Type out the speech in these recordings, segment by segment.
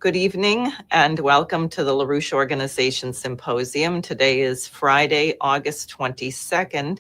Good evening and welcome to the LaRouche Organization Symposium. Today is Friday, August 22nd,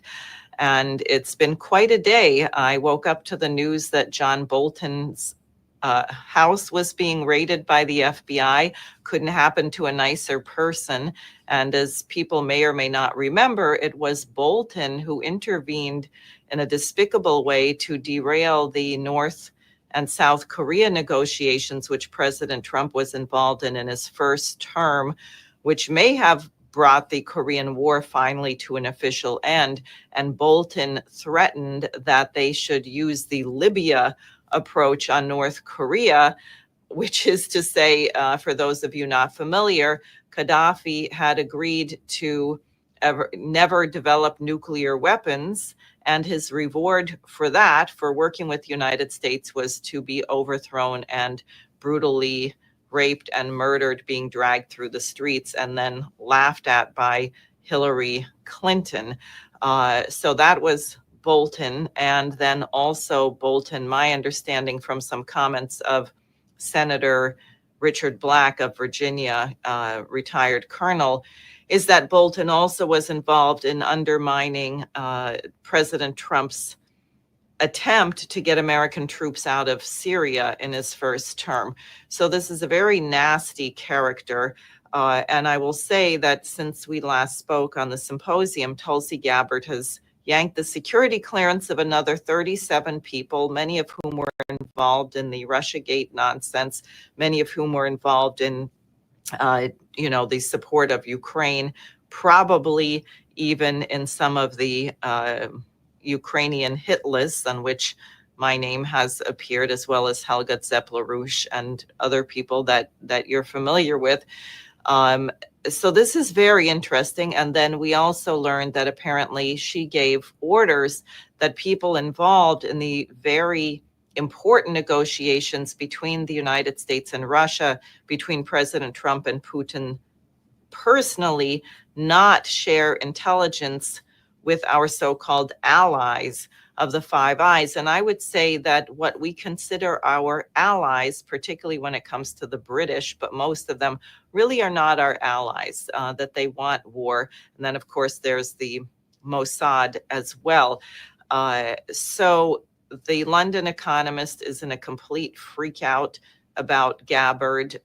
and it's been quite a day. I woke up to the news that John Bolton's house was being raided by the FBI. Couldn't happen to a nicer person. And as people may or may not remember, it was Bolton who intervened in a despicable way to derail the North and South Korea negotiations, which President Trump was involved in his first term, which may have brought the Korean War finally to an official end. And Bolton threatened that they should use the Libya approach on North Korea, which is to say, for those of you not familiar, Gaddafi had agreed to never develop nuclear weapons. And his reward for that, for working with the United States, was to be overthrown and brutally raped and murdered, being dragged through the streets and then laughed at by Hillary Clinton. So that was Bolton. And then also Bolton, my understanding from some comments of Senator Richard Black of Virginia, retired colonel, is that Bolton also was involved in undermining President Trump's attempt to get American troops out of Syria in his first term. So this is a very nasty character. And I will say that since we last spoke on the symposium, Tulsi Gabbard has yanked the security clearance of another 37 people, many of whom were involved in the Russiagate nonsense, many of whom were involved in the support of Ukraine, probably even in some of the Ukrainian hit lists on which my name has appeared, as well as Helga Zepp-LaRouche and other people that you're familiar with. So this is very interesting. And then we also learned that apparently she gave orders that people involved in the very important negotiations between the United States and Russia, between President Trump and Putin personally, not share intelligence with our so-called allies of the Five Eyes. And I would say that what we consider our allies, particularly when it comes to the British, but most of them really are not our allies, that they want war. And then, of course, there's the Mossad as well. So the London Economist is in a complete freak out about Gabbard.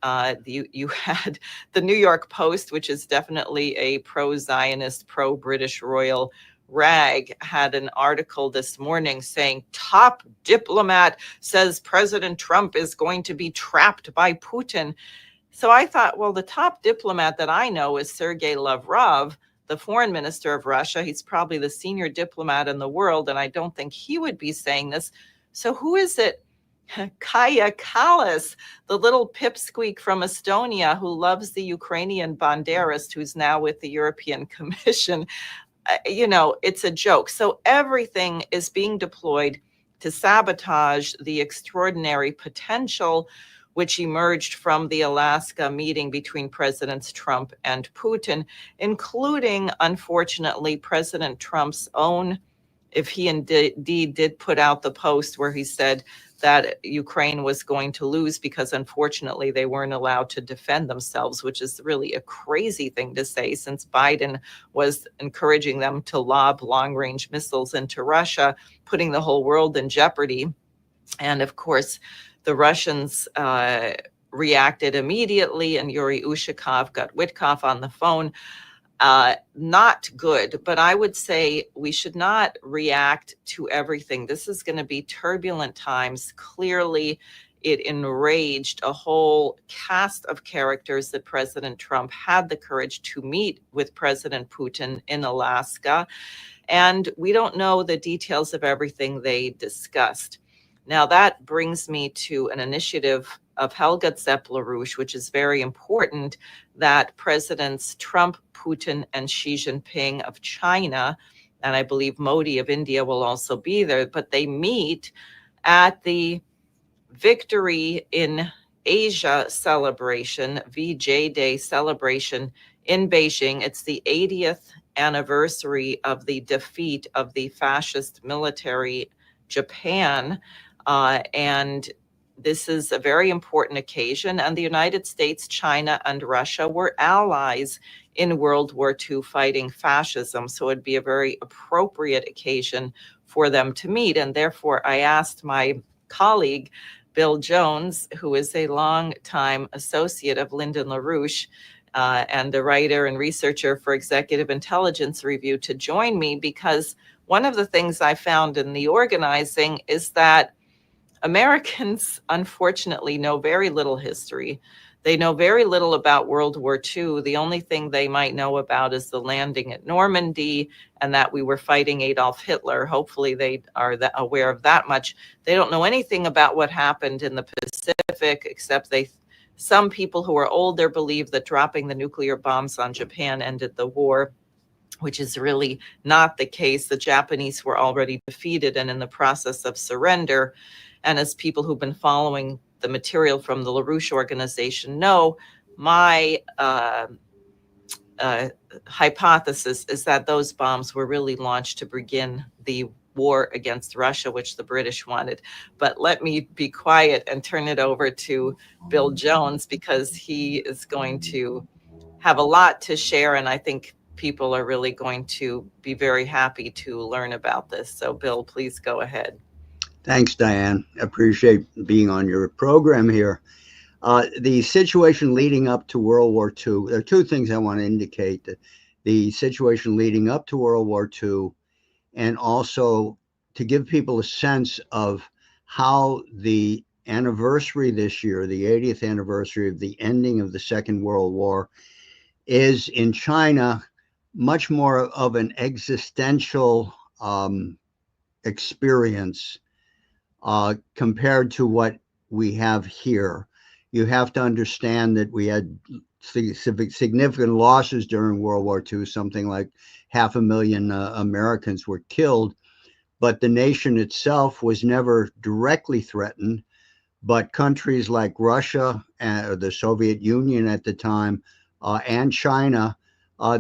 You had the New York Post, which is definitely a pro-Zionist, pro-British royal rag, had an article this morning saying top diplomat says President Trump is going to be trapped by Putin. So I thought, well, the top diplomat that I know is Sergei Lavrov, the foreign minister of Russia. He's probably the senior diplomat in the world, and I don't think he would be saying this. So who is it? Kaya Kallas, the little pipsqueak from Estonia who loves the Ukrainian banderist, who's now with the European Commission. It's a joke. So everything is being deployed to sabotage the extraordinary potential which emerged from the Alaska meeting between Presidents Trump and Putin, including, unfortunately, President Trump's own, if he indeed did put out the post where he said that Ukraine was going to lose because, unfortunately, they weren't allowed to defend themselves, which is really a crazy thing to say, since Biden was encouraging them to lob long-range missiles into Russia, putting the whole world in jeopardy. And, of course, the Russians reacted immediately, and Yuri Ushakov got Witkoff on the phone. Not good, but I would say we should not react to everything. This is going to be turbulent times. Clearly, it enraged a whole cast of characters that President Trump had the courage to meet with President Putin in Alaska. And we don't know the details of everything they discussed. Now, that brings me to an initiative of Helga Zepp-LaRouche, which is very important, that Presidents Trump, Putin, and Xi Jinping of China, and I believe Modi of India will also be there, but they meet at the Victory in Asia celebration, VJ Day celebration in Beijing. It's the 80th anniversary of the defeat of the fascist military Japan. And this is a very important occasion, and the United States, China, and Russia were allies in World War II fighting fascism. So it'd be a very appropriate occasion for them to meet. And therefore, I asked my colleague, Bill Jones, who is a longtime associate of Lyndon LaRouche and a writer and researcher for Executive Intelligence Review, to join me, because one of the things I found in the organizing is that Americans, unfortunately, know very little history. They know very little about World War II. The only thing they might know about is the landing at Normandy and that we were fighting Adolf Hitler. Hopefully they are aware of that much. They don't know anything about what happened in the Pacific, except some people who are older believe that dropping the nuclear bombs on Japan ended the war, which is really not the case. The Japanese were already defeated and in the process of surrender. And as people who've been following the material from the LaRouche organization know, my hypothesis is that those bombs were really launched to begin the war against Russia, which the British wanted. But let me be quiet and turn it over to Bill Jones, because he is going to have a lot to share, and I think people are really going to be very happy to learn about this. So Bill, please go ahead. Thanks, Diane. Appreciate being on your program here. The situation leading up to World War II, there are two things I want to indicate: that the situation leading up to World War II, and also to give people a sense of how the anniversary this year, the 80th anniversary of the ending of the Second World War, is in China much more of an existential experience compared to what we have here. You have to understand that we had significant losses during World War II. Something like 500,000 Americans were killed, but the nation itself was never directly threatened. But countries like Russia, the Soviet Union at the time, and China,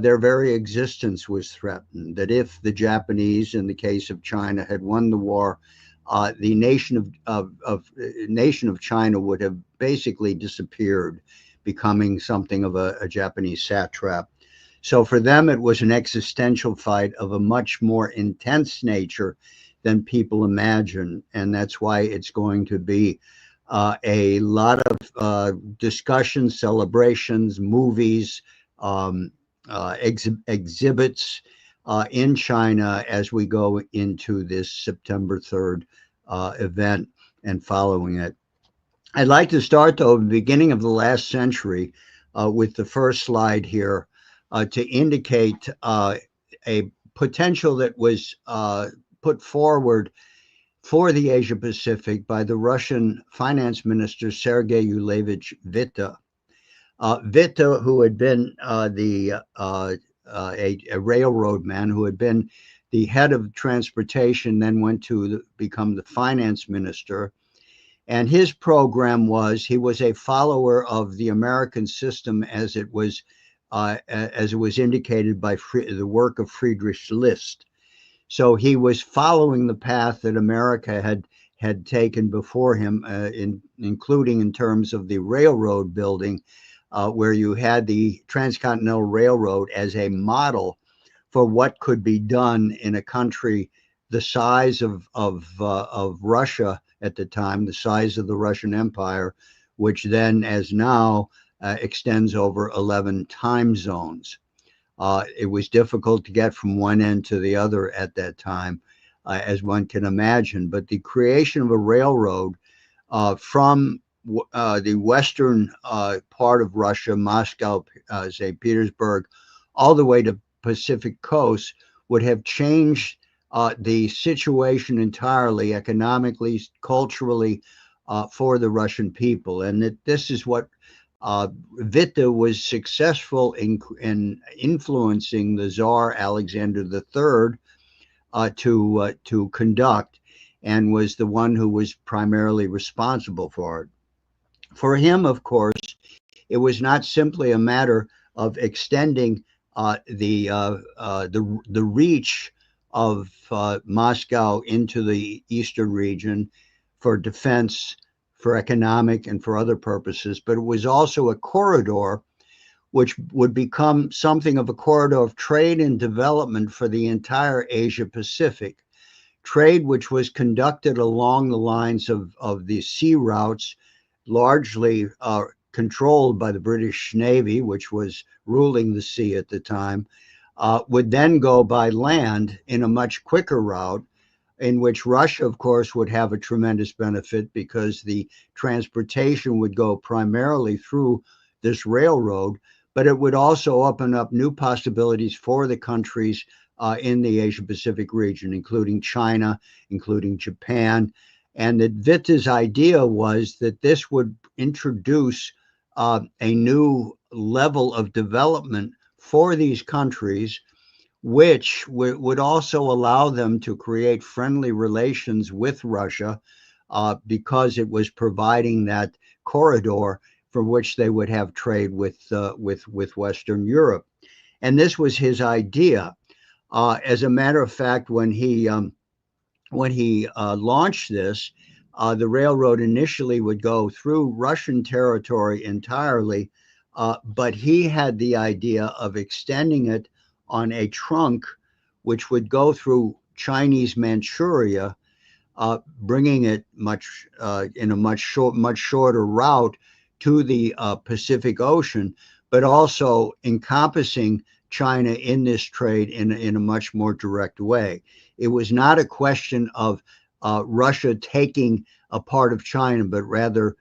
their very existence was threatened. That if the Japanese, in the case of China, had won the war, the nation of China would have basically disappeared, becoming something of a Japanese satrap. So for them, it was an existential fight of a much more intense nature than people imagine, and that's why it's going to be a lot of discussions, celebrations, movies, exhibits in China as we go into this September 3rd event and following it. I'd like to start, though, at the beginning of the last century with the first slide here to indicate a potential that was put forward for the Asia Pacific by the Russian finance minister Sergei Yulevich Witte. Witte, who had been a railroad man, who had been the head of transportation, then went to become the finance minister. And his program was, he was a follower of the American system as it was indicated by the work of Friedrich List. So he was following the path that America had taken before him, including in terms of the railroad building, where you had the Transcontinental Railroad as a model for what could be done in a country the size of Russia at the time, the size of the Russian Empire, which then, as now, extends over 11 time zones. It was difficult to get from one end to the other at that time, as one can imagine. But the creation of a railroad from the western part of Russia, Moscow, St. Petersburg, all the way to Pacific coast would have changed the situation entirely, economically, culturally, for the Russian people. And that this is what Witte was successful in influencing the Tsar Alexander III to conduct, and was the one who was primarily responsible for it. For him, of course, it was not simply a matter of extending the reach of Moscow into the eastern region for defense, for economic and for other purposes, but it was also a corridor which would become something of a corridor of trade and development for the entire Asia Pacific. Trade which was conducted along the lines of the sea routes, largely controlled by the British Navy, which was ruling the sea at the time, would then go by land in a much quicker route, in which Russia, of course, would have a tremendous benefit because the transportation would go primarily through this railroad, but it would also open up new possibilities for the countries in the Asia-Pacific region, including China, including Japan. And that Wittes' idea was that this would introduce a new level of development for these countries, which would also allow them to create friendly relations with Russia because it was providing that corridor for which they would have trade with Western Europe. And this was his idea. As a matter of fact, when he launched this, the railroad initially would go through Russian territory entirely, but he had the idea of extending it on a trunk which would go through Chinese Manchuria, bringing it in a much shorter route to the Pacific Ocean, but also encompassing China in this trade in a much more direct way. It was not a question of Russia taking a part of China, but rather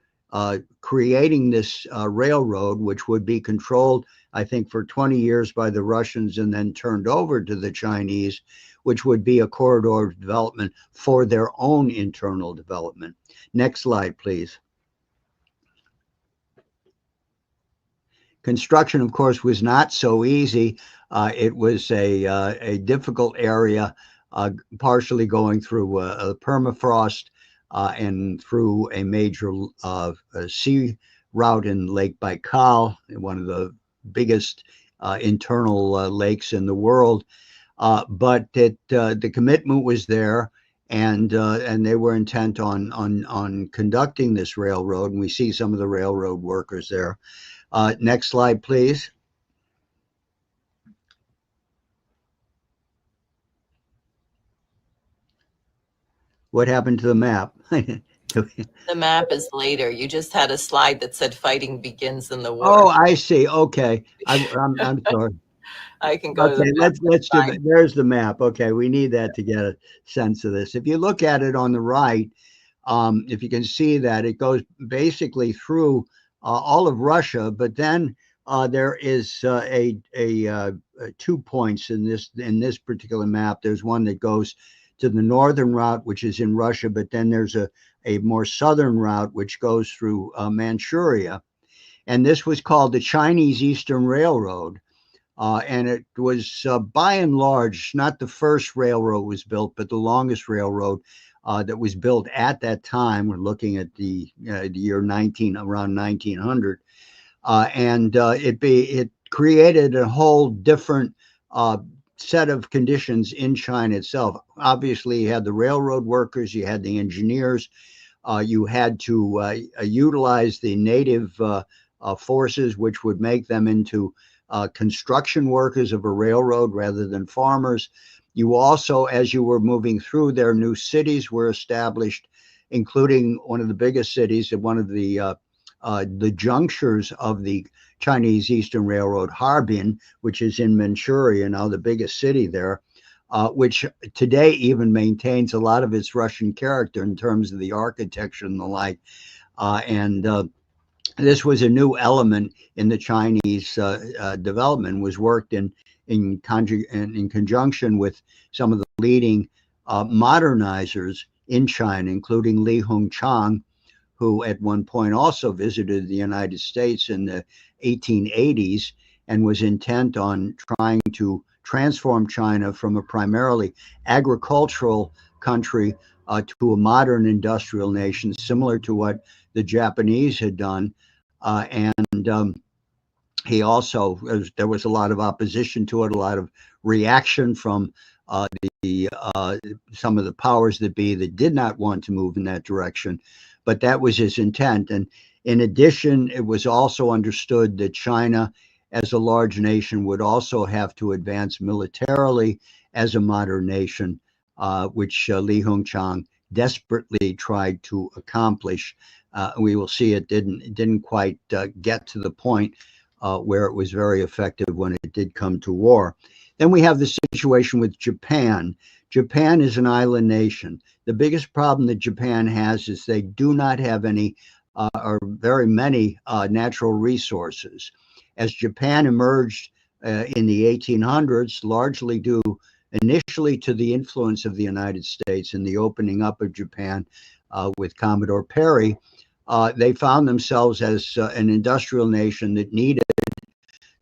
creating this railroad, which would be controlled, I think, for 20 years by the Russians and then turned over to the Chinese, which would be a corridor of development for their own internal development. Next slide, please. Construction, of course, was not so easy. It was a difficult area, partially going through a permafrost and through a major sea route in Lake Baikal, one of the biggest internal lakes in the world. But the commitment was there, and they were intent on conducting this railroad, and we see some of the railroad workers there. Next slide, please. What happened to the map? The map is later. You just had a slide that said fighting begins in the war. Oh, I see. Okay. I'm sorry. I can go to the map. Let's do it. There's the map. Okay, we need that to get a sense of this. If you look at it on the right, if you can see that, it goes basically through all of Russia, but then there is 2 points in this particular map. There's one that goes to the northern route, which is in Russia, but then there's a more southern route which goes through Manchuria, and this was called the Chinese Eastern Railroad, and it was by and large not the first railroad was built, but the longest railroad that was built at that time. We're looking at the year around 1900, and it created a whole different set of conditions in China itself. Obviously, you had the railroad workers, you had the engineers, you had to utilize the native forces, which would make them into construction workers of a railroad rather than farmers. You also, as you were moving through there, new cities were established, including one of the biggest cities and one of the junctures of the Chinese Eastern Railroad, Harbin, which is in Manchuria, now the biggest city there, which today even maintains a lot of its Russian character in terms of the architecture and the like. This was a new element in the Chinese development, was worked in conjunction with some of the leading modernizers in China, including Li Hongchang, who at one point also visited the United States in the 1880s and was intent on trying to transform China from a primarily agricultural country to a modern industrial nation, similar to what the Japanese had done. He also, there was a lot of opposition to it, a lot of reaction from some of the powers that be that did not want to move in that direction. but that was his intent. And in addition, it was also understood that China, as a large nation, would also have to advance militarily as a modern nation, which Li Hongchang desperately tried to accomplish. We will see it didn't quite get to the point where it was very effective when it did come to war. Then we have the situation with Japan. Japan is an island nation. The biggest problem that Japan has is they do not have any or very many natural resources. As Japan emerged in the 1800s, largely due initially to the influence of the United States and the opening up of Japan with Commodore Perry, they found themselves as an industrial nation that needed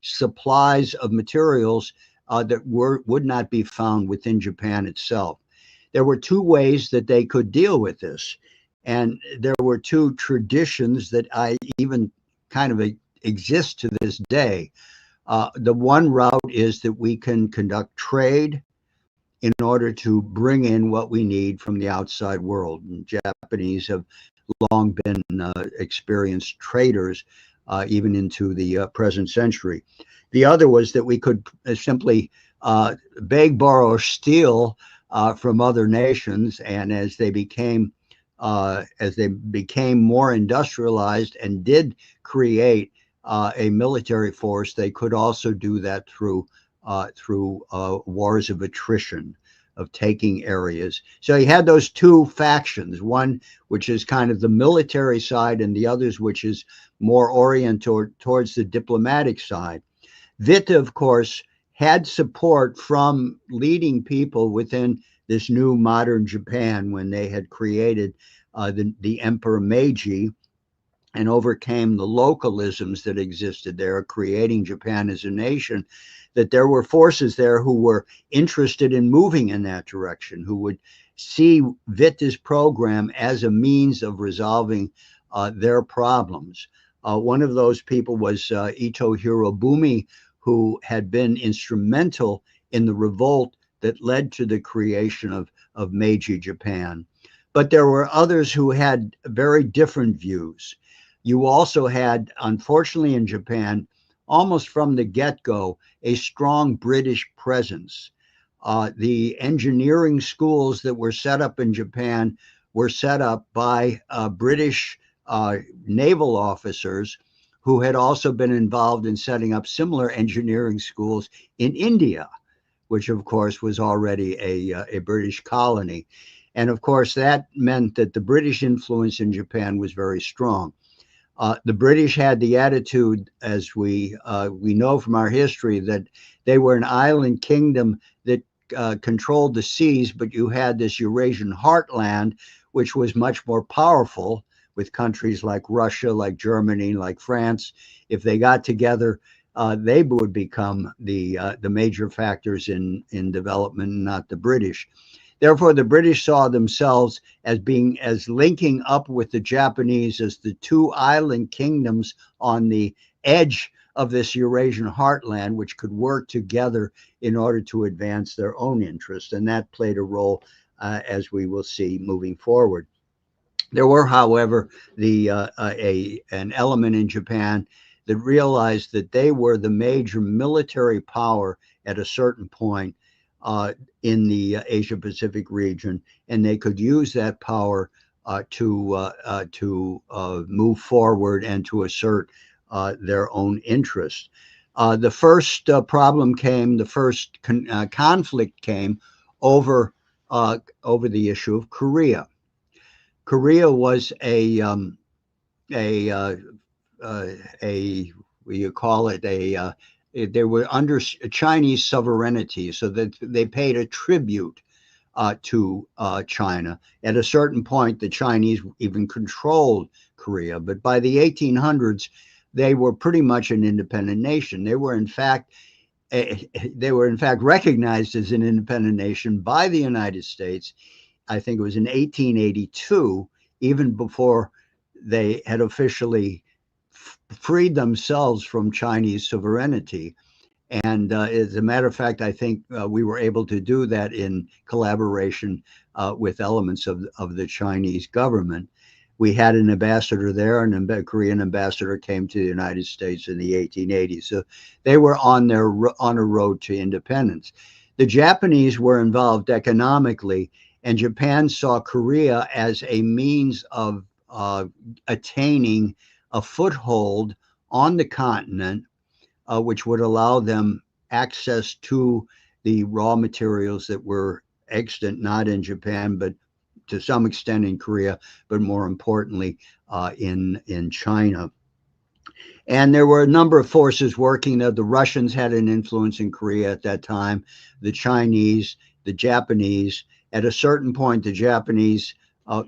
supplies of materials that would not be found within Japan itself. There were two ways that they could deal with this. And there were two traditions that I even kind of exist to this day. The one route is that we can conduct trade in order to bring in what we need from the outside world. And Japanese have long been experienced traders, even into the present century. The other was that we could simply beg, borrow, or steal from other nations, and as they became more industrialized and did create a military force, they could also do that through wars of attrition, of taking areas. So you had those two factions, one which is kind of the military side and the others which is more oriented towards the diplomatic side. Witte, of course, had support from leading people within this new modern Japan when they had created the Emperor Meiji and overcame the localisms that existed there, creating Japan as a nation, that there were forces there who were interested in moving in that direction, who would see Witte's program as a means of resolving their problems. One of those people was Ito Hirobumi, who had been instrumental in the revolt that led to the creation of Meiji Japan. But there were others who had very different views. You also had, unfortunately in Japan, almost from the get-go, a strong British presence. The engineering schools that were set up in Japan were set up by British naval officers who had also been involved in setting up similar engineering schools in India, which of course was already a British colony. And of course, that meant that the British influence in Japan was very strong. The British had the attitude, as we know from our history, that they were an island kingdom that controlled the seas, but you had this Eurasian heartland, which was much more powerful, with countries like Russia, like Germany, like France. If they got together, they would become the major factors in development, not the British. Therefore, the British saw themselves as linking up with the Japanese as the two island kingdoms on the edge of this Eurasian heartland, which could work together in order to advance their own interests. And that played a role, as we will see moving forward. There were, however, an element in Japan that realized that they were the major military power at a certain point in the Asia-Pacific region, and they could use that power to move forward and to assert their own interests. The first problem came, the first conflict came over the issue of Korea. Korea was they were under Chinese sovereignty, so that they paid a tribute to China. At a certain point, the Chinese even controlled Korea, but by the 1800s, they were pretty much an independent nation. They were in fact recognized as an independent nation by the United States. I think it was in 1882, even before they had officially freed themselves from Chinese sovereignty. And as a matter of fact, I think we were able to do that in collaboration with elements of the Chinese government. we had an ambassador there, and a Korean ambassador came to the United States in the 1880s. So they were on a road to independence. The Japanese were involved economically, and Japan saw Korea as a means of attaining a foothold on the continent, which would allow them access to the raw materials that were extant not in Japan, but to some extent in Korea, but more importantly in China. And there were a number of forces working there. The Russians had an influence in Korea at that time, the Chinese, the Japanese. At a certain point, the Japanese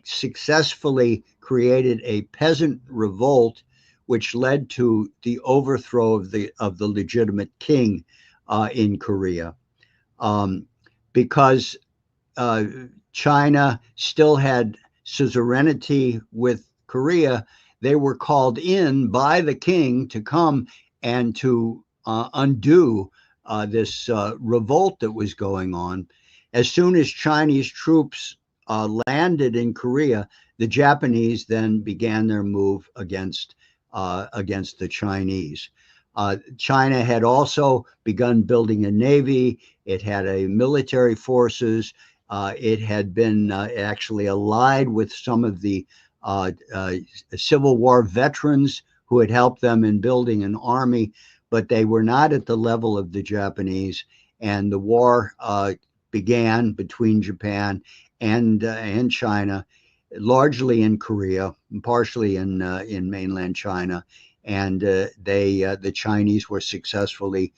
successfully created a peasant revolt, which led to the overthrow of the legitimate king in Korea, because China still had suzerainty with Korea. They were called in by the king to come and to undo this revolt that was going on. As soon as Chinese troops landed in Korea, the Japanese then began their move against the Chinese. China had also begun building a navy. It had a military forces. It had been actually allied with some of the Civil War veterans who had helped them in building an army, but they were not at the level of the Japanese. And the war began between Japan and China, largely in Korea, partially in mainland China. And the Chinese were successful in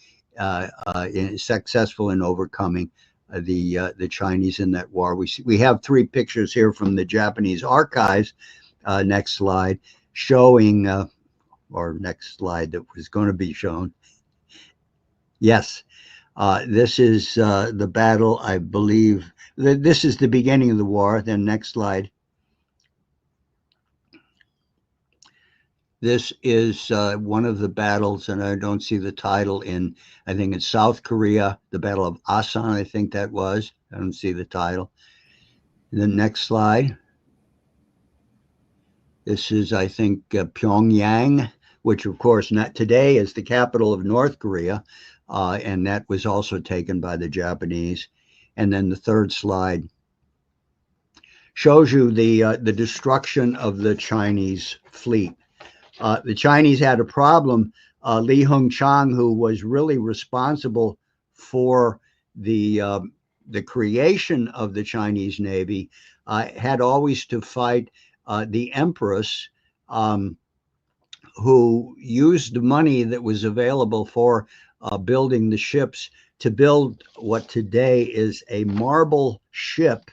overcoming the Chinese in that war. We have three pictures here from the Japanese archives. Next slide, showing, or next slide that was going to be shown. Yes, this is the battle, I believe. This is the beginning of the war. Then next slide. This is one of the battles, and I don't see the title I think it's South Korea, the Battle of Asan, I think that was. I don't see the title. And the next slide. This is, I think, Pyongyang, which of course not today is the capital of North Korea, and that was also taken by the Japanese. And then the third slide shows you the destruction of the Chinese fleet. The Chinese had a problem. Li Hongchang, who was really responsible for the creation of the Chinese Navy, had always to fight the Empress, who used the money that was available for building the ships to build what today is a marble ship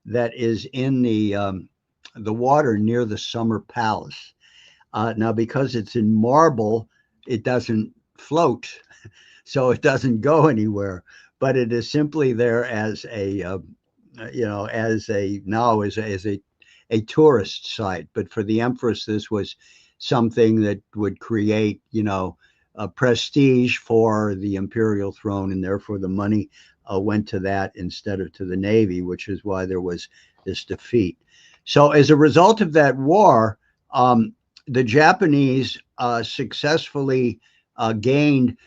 that is in the water near the Summer Palace. Now, because it's in marble, it doesn't float, so it doesn't go anywhere. But it is simply there as a tourist site. But for the Empress, this was something that would create, a prestige for the imperial throne, and therefore the money went to that instead of to the Navy, which is why there was this defeat. So as a result of that war, the Japanese successfully gained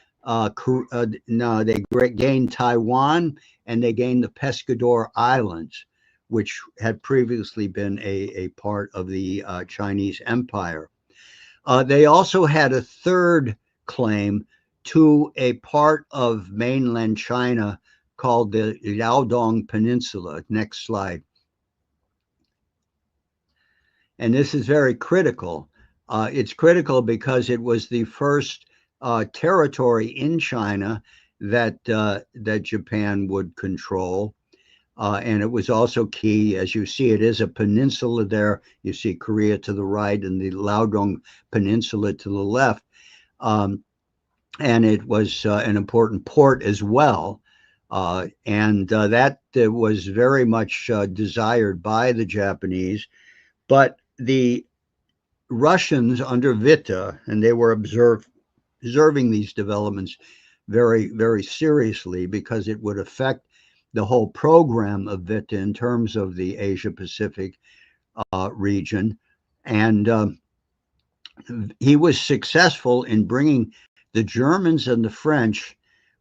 gained Taiwan, and they gained the Pescador Islands, which had previously been a part of the Chinese Empire. They also had a third claim to a part of mainland China called the Liaodong Peninsula. Next slide. And this is very critical. It's critical because it was the first territory in China that Japan would control. And it was also key, as you see, it is a peninsula there. You see Korea to the right and the Liaodong Peninsula to the left. And it was an important port as well. And that was very much desired by the Japanese. But the Russians under Witte, and they were observing these developments very, very seriously, because it would affect the whole program of Witte in terms of the Asia Pacific region. And he was successful in bringing the Germans and the French,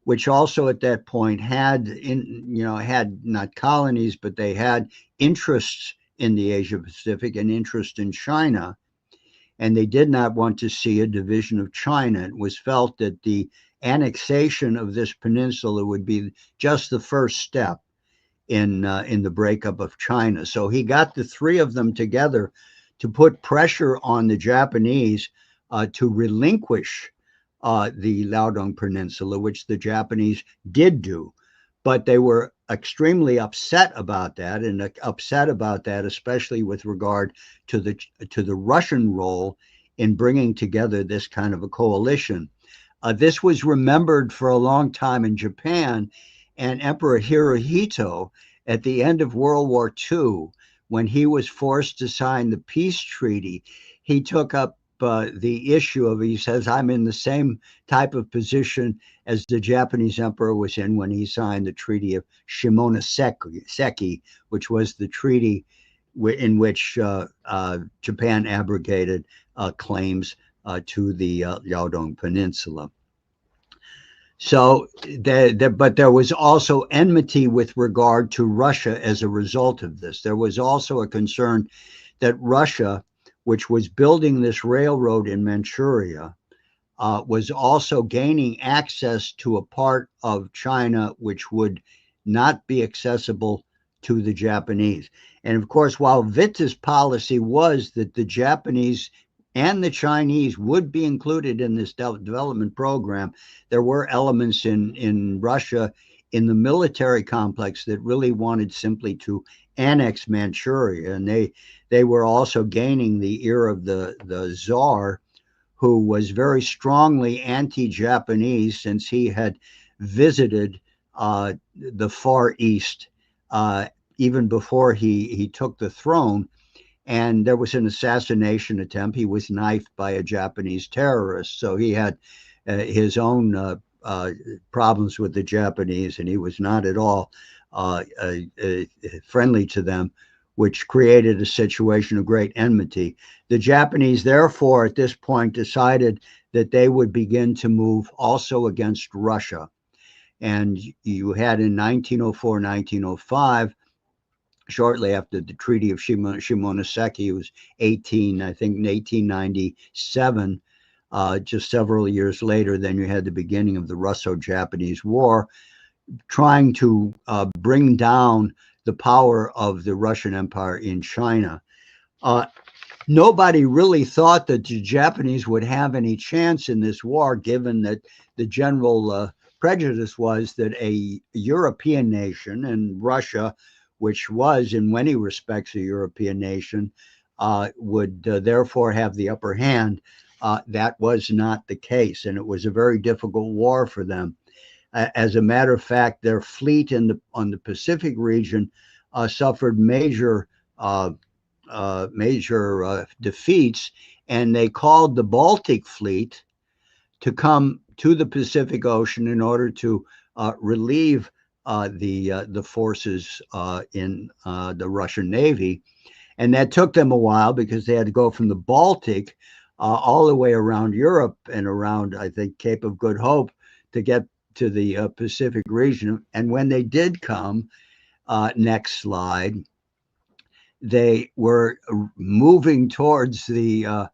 which also at that point had had not colonies, but they had interests in the Asia Pacific and interest in China. And they did not want to see a division of China. It was felt that the annexation of this peninsula would be just the first step in the breakup of China. So he got the three of them together to put pressure on the Japanese to relinquish the Liaodong Peninsula, which the Japanese did do. But they were extremely upset about that, and upset about that, especially with regard to the Russian role in bringing together this kind of a coalition. This was remembered for a long time in Japan, and Emperor Hirohito, at the end of World War II, when he was forced to sign the peace treaty, he took up the issue of, he says, I'm in the same type of position as the Japanese emperor was in when he signed the Treaty of Shimonoseki, which was the treaty in which Japan abrogated claims to the Liaodong Peninsula. So, but there was also enmity with regard to Russia as a result of this. There was also a concern that Russia, which was building this railroad in Manchuria, was also gaining access to a part of China which would not be accessible to the Japanese. And of course, while Witt's policy was that the Japanese and the Chinese would be included in this development program, there were elements in Russia, in the military complex, that really wanted simply to annex Manchuria. And they were also gaining the ear of the Tsar, who was very strongly anti-Japanese since he had visited the Far East even before he took the throne. And there was an assassination attempt. He was knifed by a Japanese terrorist. So he had his own problems with the Japanese, and he was not at all friendly to them, which created a situation of great enmity. The Japanese, therefore, at this point decided that they would begin to move also against Russia. And you had in 1904, 1905, shortly after the Treaty of Shimonoseki, it was 1897, just several years later, then you had the beginning of the Russo-Japanese War, trying to bring down the power of the Russian Empire in China. Nobody really thought that the Japanese would have any chance in this war, given that the general prejudice was that a European nation, and Russia, which was in many respects a European nation, would therefore have the upper hand. That was not the case, and it was a very difficult war for them. As a matter of fact, their fleet on the Pacific region suffered major defeats, and they called the Baltic Fleet to come to the Pacific Ocean in order to relieve the forces in the Russian Navy. And that took them a while because they had to go from the Baltic all the way around Europe and around, I think, Cape of Good Hope to get to the Pacific region. And when they did come, next slide, they were moving towards the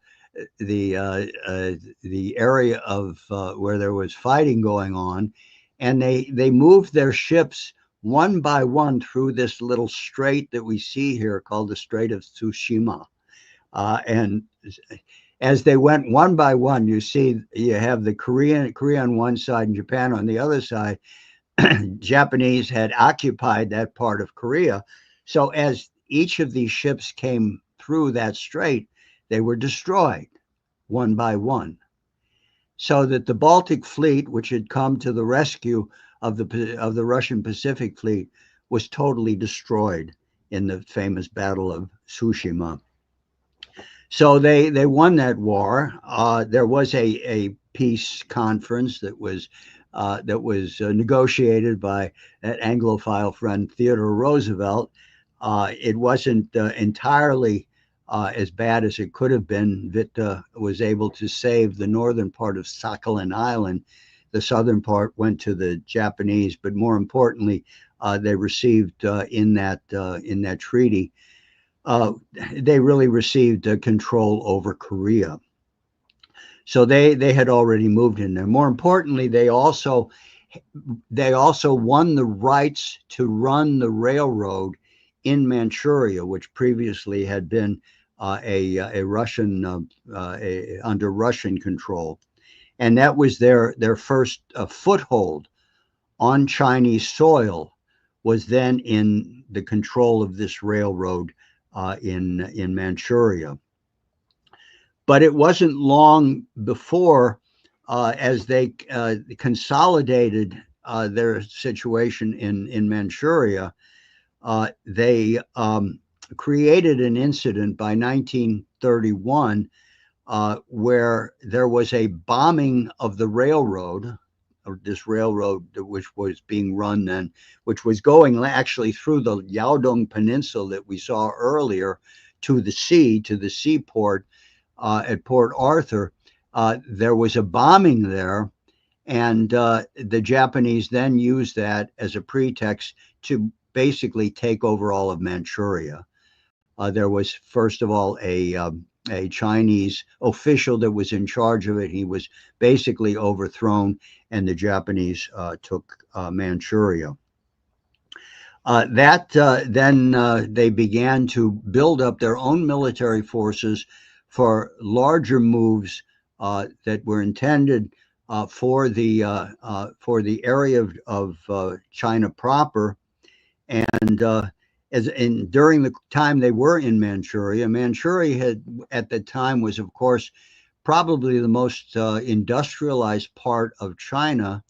area of where there was fighting going on, and they moved their ships one by one through this little strait that we see here called the Strait of Tsushima. And as they went one by one, you see you have the Korea on one side and Japan on the other side. Japanese had occupied that part of Korea. So as each of these ships came through that strait, they were destroyed one by one. So that the Baltic Fleet, which had come to the rescue of the Russian Pacific Fleet, was totally destroyed in the famous Battle of Tsushima. So they won that war. There was a peace conference that was negotiated by that Anglophile friend Theodore Roosevelt. It wasn't entirely as bad as it could have been. Witte was able to save the northern part of Sakhalin Island. The southern part went to the Japanese, but more importantly, they received in that treaty, they really received control over Korea. So they had already moved in there. More importantly, they also won the rights to run the railroad in Manchuria, which previously had been a Russian under Russian control, and that was their first foothold on Chinese soil, was then in the control of this railroad in Manchuria. But it wasn't long before, as they consolidated their situation in Manchuria, they created an incident by 1931 where there was a bombing of the railroad, or this railroad which was being run then, which was going actually through the Liaodong Peninsula that we saw earlier to the sea, to the seaport at Port Arthur. There was a bombing there, and the Japanese then used that as a pretext to basically take over all of Manchuria. There was, first of all, a Chinese official that was in charge of it. He was basically overthrown, and the Japanese took Manchuria. Then they began to build up their own military forces for larger moves that were intended for the area of China proper. And during the time they were in Manchuria, Manchuria at the time was, of course, probably the most industrialized part of China,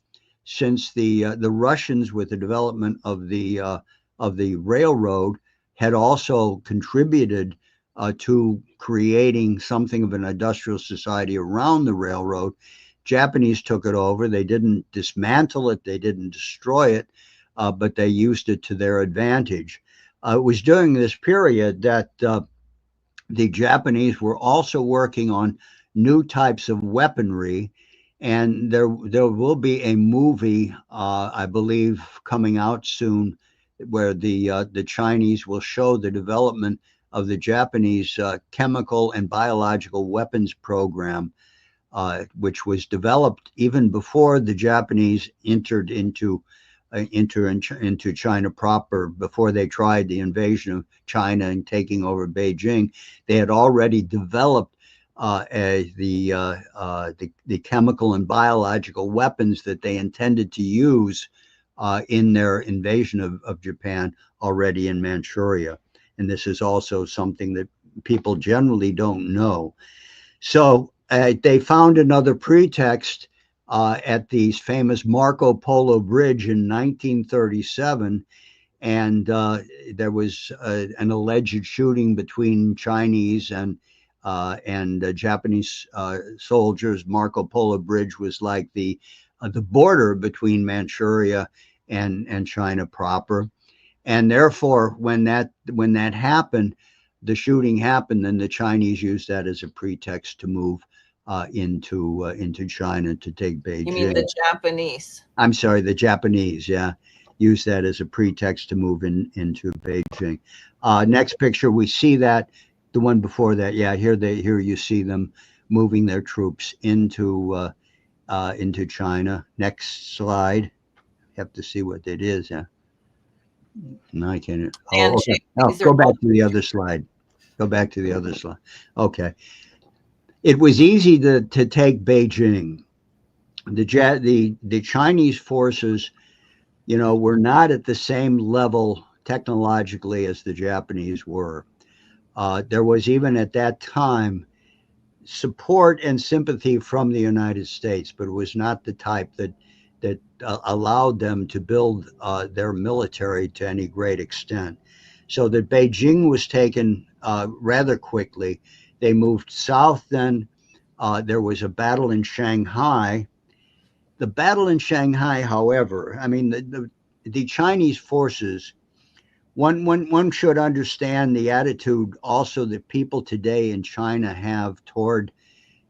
since the Russians, with the development of the railroad, had also contributed to creating something of an industrial society around the railroad. Japanese took it over. They didn't dismantle it. They didn't destroy it, but they used it to their advantage. It was during this period that the Japanese were also working on new types of weaponry, and there will be a movie, I believe, coming out soon, where the Chinese will show the development of the Japanese chemical and biological weapons program, which was developed even before the Japanese entered into China proper. Before they tried the invasion of China and taking over Beijing, they had already developed the chemical and biological weapons that they intended to use in their invasion of Japan already in Manchuria. And this is also something that people generally don't know. So they found another pretext at the famous Marco Polo Bridge in 1937, and there was an alleged shooting between Chinese and Japanese soldiers. Marco Polo Bridge was like the border between Manchuria and China proper, and therefore, when that happened, the shooting happened, and the Chinese used that as a pretext to move into China, to take Beijing. You mean the Japanese? I'm sorry, the Japanese, yeah, used that as a pretext to move into Beijing. Next picture, we see that. The one before that, yeah, here you see them moving their troops into China. Next slide. You have to see what it is. Yeah. No, I can't. Oh, okay. Oh, go back to the other slide. Go back to the other slide. Okay. It was easy to take Beijing. The Chinese forces, were not at the same level technologically as the Japanese were. There was, even at that time, support and sympathy from the United States, but it was not the type that allowed them to build their military to any great extent. So that Beijing was taken rather quickly. They moved south then. There was a battle in Shanghai. The battle in Shanghai, however, I mean, the Chinese forces one should understand the attitude also that people today in China have toward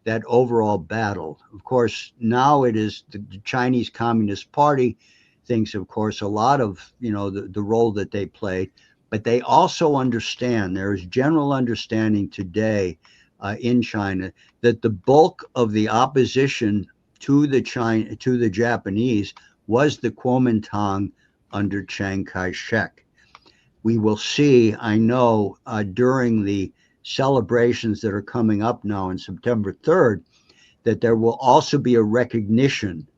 that overall battle. Of course, now it is the Chinese Communist Party thinks, of course, a lot of, the role that they played, but they also understand, there is general understanding today in China that the bulk of the opposition to the Japanese was the Kuomintang under Chiang Kai-shek. We will see, I know, during the celebrations that are coming up now on September 3rd, that there will also be a recognition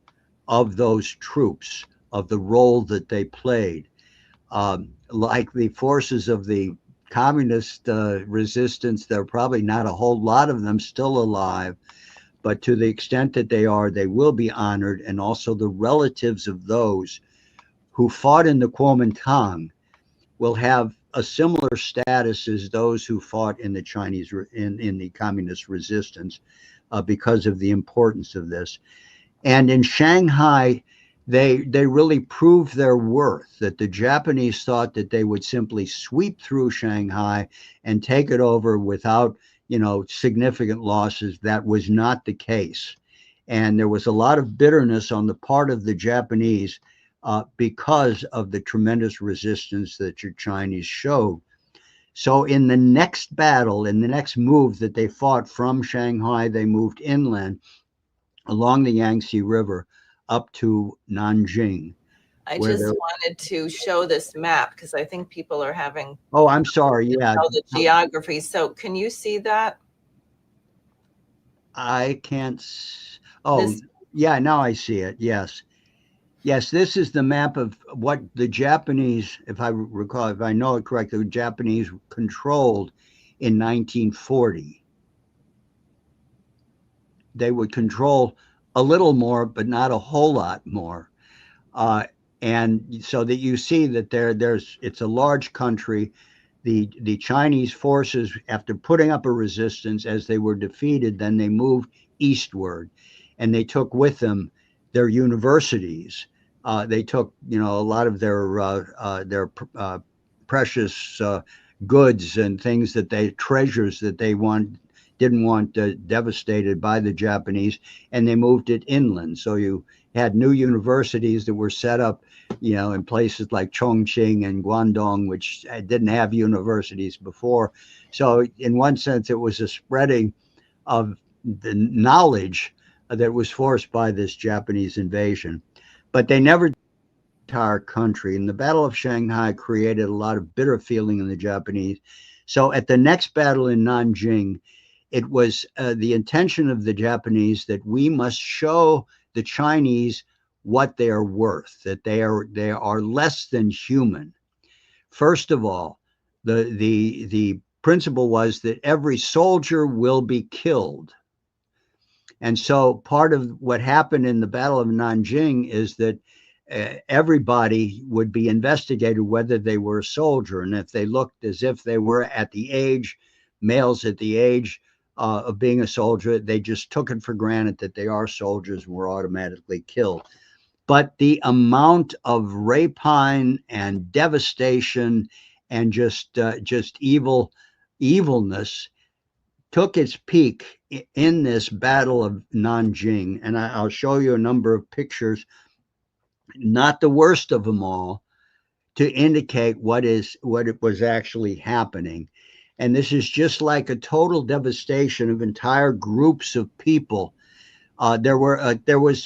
of those troops, of the role that they played. Like the forces of the communist resistance, there are probably not a whole lot of them still alive, but to the extent that they are, they will be honored, and also the relatives of those who fought in the Kuomintang will have a similar status as those who fought in the in the communist resistance because of the importance of this. And in Shanghai, they really proved their worth, that the Japanese thought that they would simply sweep through Shanghai and take it over without, significant losses. That was not the case. And there was a lot of bitterness on the part of the Japanese because of the tremendous resistance that the Chinese showed. So in the next battle, in the next move that they fought from Shanghai, they moved inland along the Yangtze River up to Nanjing. I just wanted to show this map because I think people are having. Oh, I'm sorry. Yeah. The geography. So can you see that? I can't. Oh, yeah. Now I see it. Yes. Yes, this is the map of what the Japanese, if I recall, if I know it correctly, the Japanese controlled in 1940. They would control a little more, but not a whole lot more. And so that you see that it's a large country. The Chinese forces, after putting up a resistance, as they were defeated, then they moved eastward, and they took with them their universities. They took, a lot of their precious goods and things treasures that they didn't want devastated by the Japanese, and they moved it inland. So you had new universities that were set up, in places like Chongqing and Guangdong, which didn't have universities before. So in one sense, it was a spreading of the knowledge that was forced by this Japanese invasion. But they never did the entire country. And the Battle of Shanghai created a lot of bitter feeling in the Japanese. So at the next battle in Nanjing, it was the intention of the Japanese that we must show the Chinese what they are worth, that they are less than human. First of all, the principle was that every soldier will be killed. And so part of what happened in the Battle of Nanjing is that everybody would be investigated whether they were a soldier. And if they looked as if they were at the age, males at the age of being a soldier, they just took it for granted that they are soldiers and were automatically killed. But the amount of rapine and devastation and just evilness took its peak in this Battle of Nanjing. And I'll show you a number of pictures, not the worst of them all, to indicate what it was actually happening. And this is just like a total devastation of entire groups of people. Nanjing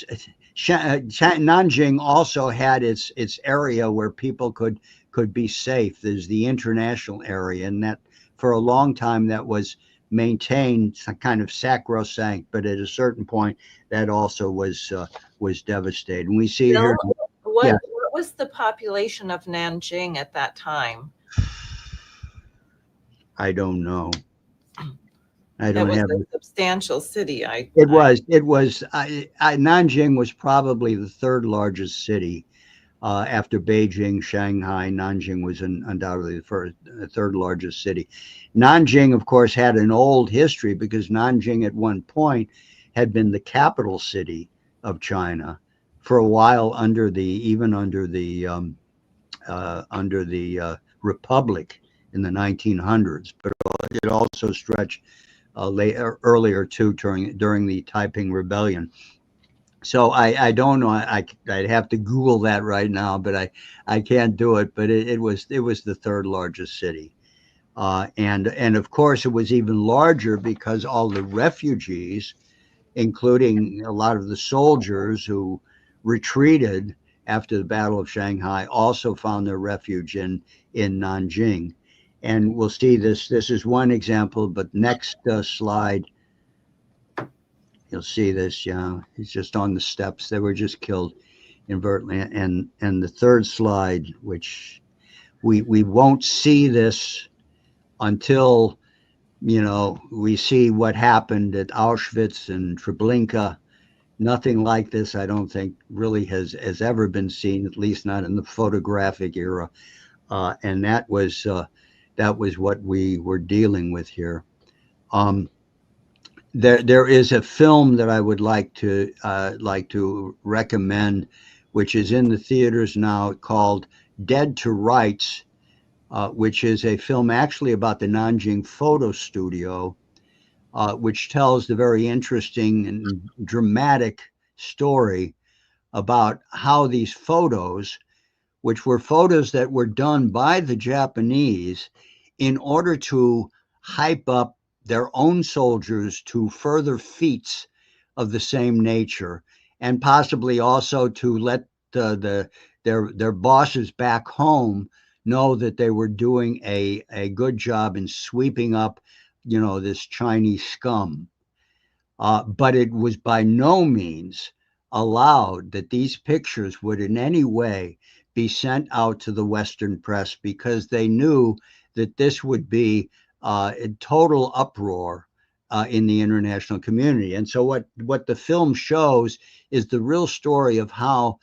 also had its area where people could be safe. There's the international area, and that for a long time that was maintained kind of sacrosanct, but at a certain point that also was devastated. And we see here. What was the population of Nanjing at that time? I don't know. It was a substantial city. Nanjing was probably the third largest city after Beijing, Shanghai. Nanjing was undoubtedly the third largest city. Nanjing, of course, had an old history because Nanjing at one point had been the capital city of China for a while under the republic in the 1900s, but it also stretched earlier too during the Taiping Rebellion. So I don't know. I'd have to Google that right now, but I can't do it. But it was the third largest city, and of course it was even larger because all the refugees, including a lot of the soldiers who retreated after the Battle of Shanghai, also found their refuge in Nanjing. And we'll see this. This is one example, but next slide, you'll see this. Yeah, he's just on the steps. They were just killed inadvertently. And the third slide, which we won't see this until we see what happened at Auschwitz and Treblinka. Nothing like this, I don't think, really has ever been seen, at least not in the photographic era. And that was what we were dealing with here. There is a film that I would like to recommend, which is in the theaters now, called Dead to Rights, which is a film actually about the Nanjing photo studio, which tells the very interesting and dramatic story about how these photos, which were photos that were done by the Japanese in order to hype up their own soldiers to further feats of the same nature, and possibly also to let their bosses back home know that they were doing a good job in sweeping up, this Chinese scum. But it was by no means allowed that these pictures would in any way be sent out to the Western press, because they knew that this would be a total uproar in the international community. And so what the film shows is the real story of how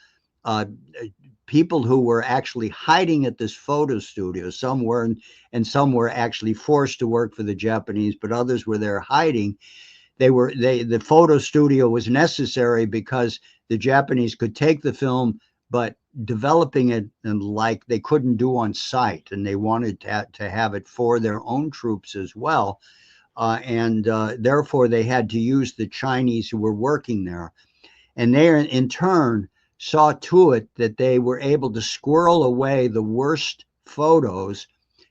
people who were actually hiding at this photo studio, some were, and some were actually forced to work for the Japanese, but others were there hiding. The photo studio was necessary because the Japanese could take the film, but developing it and like they couldn't do on site, and they wanted to have it for their own troops as well, and therefore they had to use the Chinese who were working there, and they in turn saw to it that they were able to squirrel away the worst photos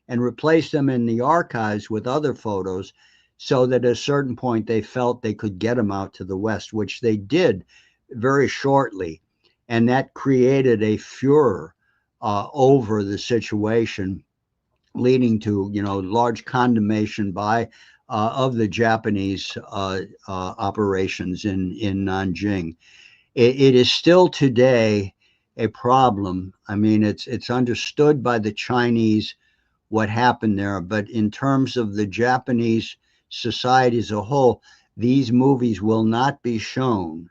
and replace them in the archives with other photos, so that at a certain point they felt they could get them out to the West, which they did very shortly. And that created a furor over the situation, leading to large condemnation of the Japanese operations in Nanjing. It is still today a problem. I mean, it's understood by the Chinese what happened there, but in terms of the Japanese society as a whole, these movies will not be shown.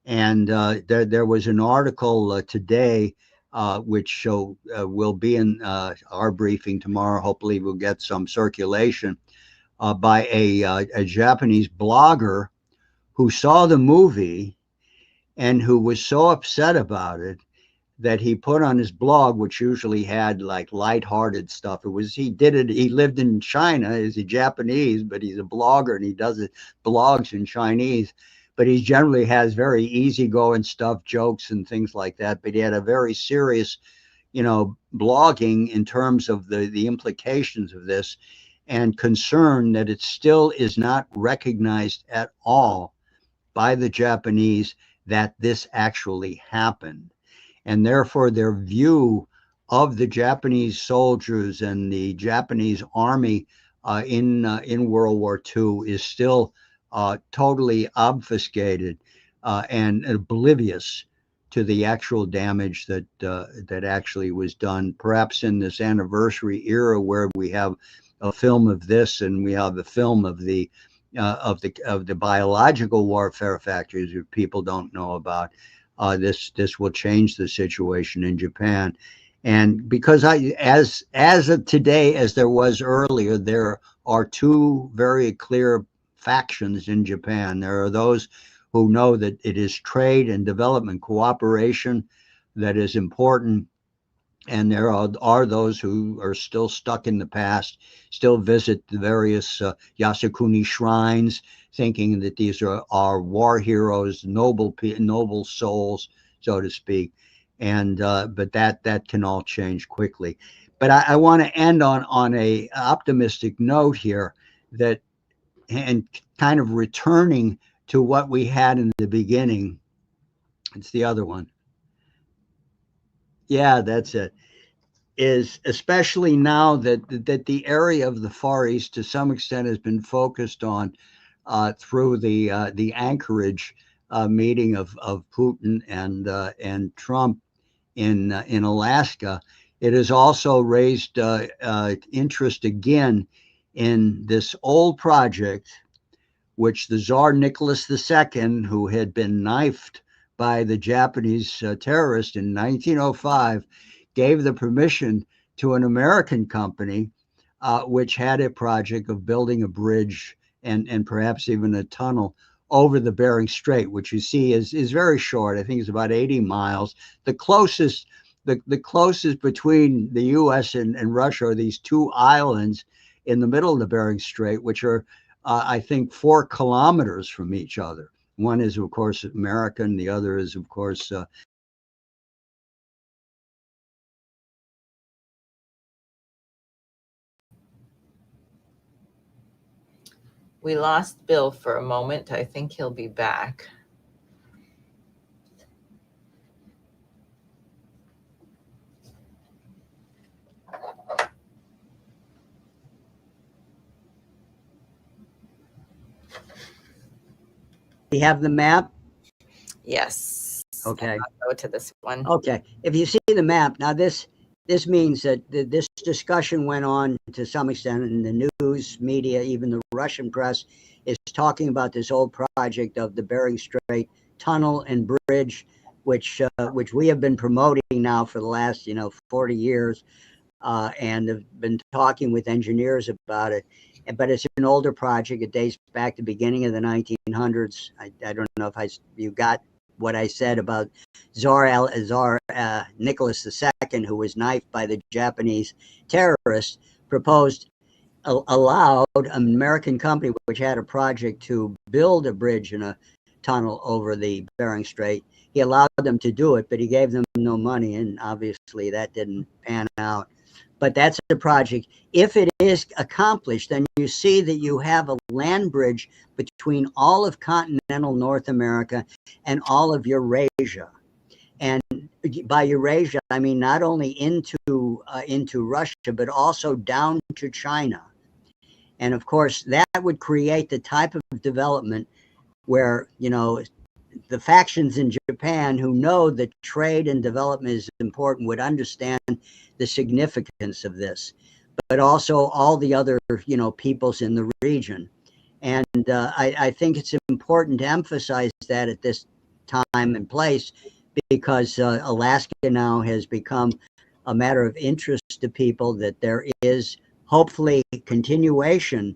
And there was an article today, which will be in our briefing tomorrow. Hopefully we'll get some circulation, by a Japanese blogger who saw the movie and who was so upset about it that he put on his blog, which usually had like lighthearted stuff. He lived in China, he's a Japanese, but he's a blogger and he blogs in Chinese, but he generally has very easygoing stuff, jokes and things like that. But he had a very serious, blogging in terms of the implications of this, and concern that it still is not recognized at all by the Japanese that this actually happened. And therefore their view of the Japanese soldiers and the Japanese army in World War II is still totally obfuscated and oblivious to the actual damage that actually was done. Perhaps in this anniversary era, where we have a film of this and we have the film of the biological warfare factories that people don't know about, this will change the situation in Japan. And because as of today, as there was earlier, there are two very clear factions in Japan. There are those who know that it is trade and development cooperation that is important, And there are those who are still stuck in the past, still visit the various Yasukuni shrines, thinking that these are war heroes, noble souls, so to speak. And but that can all change quickly. But I want to end on a optimistic note here, that and kind of returning to what we had in the beginning. It's the other one. Yeah, that's it. Is especially now that the area of the Far East to some extent has been focused on through the Anchorage meeting of Putin and Trump in Alaska. It has also raised interest again in this old project, which the Tsar Nicholas II, who had been knifed by the Japanese terrorist in 1905, gave the permission to an American company, which had a project of building a bridge and perhaps even a tunnel over the Bering Strait, which you see is very short. I think it's about 80 miles. The closest between the U.S. and Russia are these two islands in the middle of the Bering Strait, which are I think 4 kilometers from each other. One is, of course, American. The other is, of course, We lost Bill for a moment. I think he'll be back. We have the map. Yes. Okay. I'll go to this one. Okay. If you see the map, now this means that this discussion went on to some extent in the news media, even the Russian press is talking about this old project of the Bering Strait tunnel and bridge, which we have been promoting now for the last 40 years, and have been talking with engineers about it. But it's an older project. It dates back to the beginning of the 1900s. I don't know if you got what I said about Tsar Nicholas II, who was knifed by the Japanese terrorists, allowed an American company which had a project to build a bridge and a tunnel over the Bering Strait. He allowed them to do it, but he gave them no money, and obviously that didn't pan out. But that's the project. If it is accomplished, then you see that you have a land bridge between all of continental North America and all of Eurasia. And by Eurasia, I mean not only into Russia, but also down to China. And of course, that would create the type of development where, the factions in Japan who know that trade and development is important would understand the significance of this, but also all the other, peoples in the region. And I think it's important to emphasize that at this time and place, because Alaska now has become a matter of interest to people, that there is hopefully continuation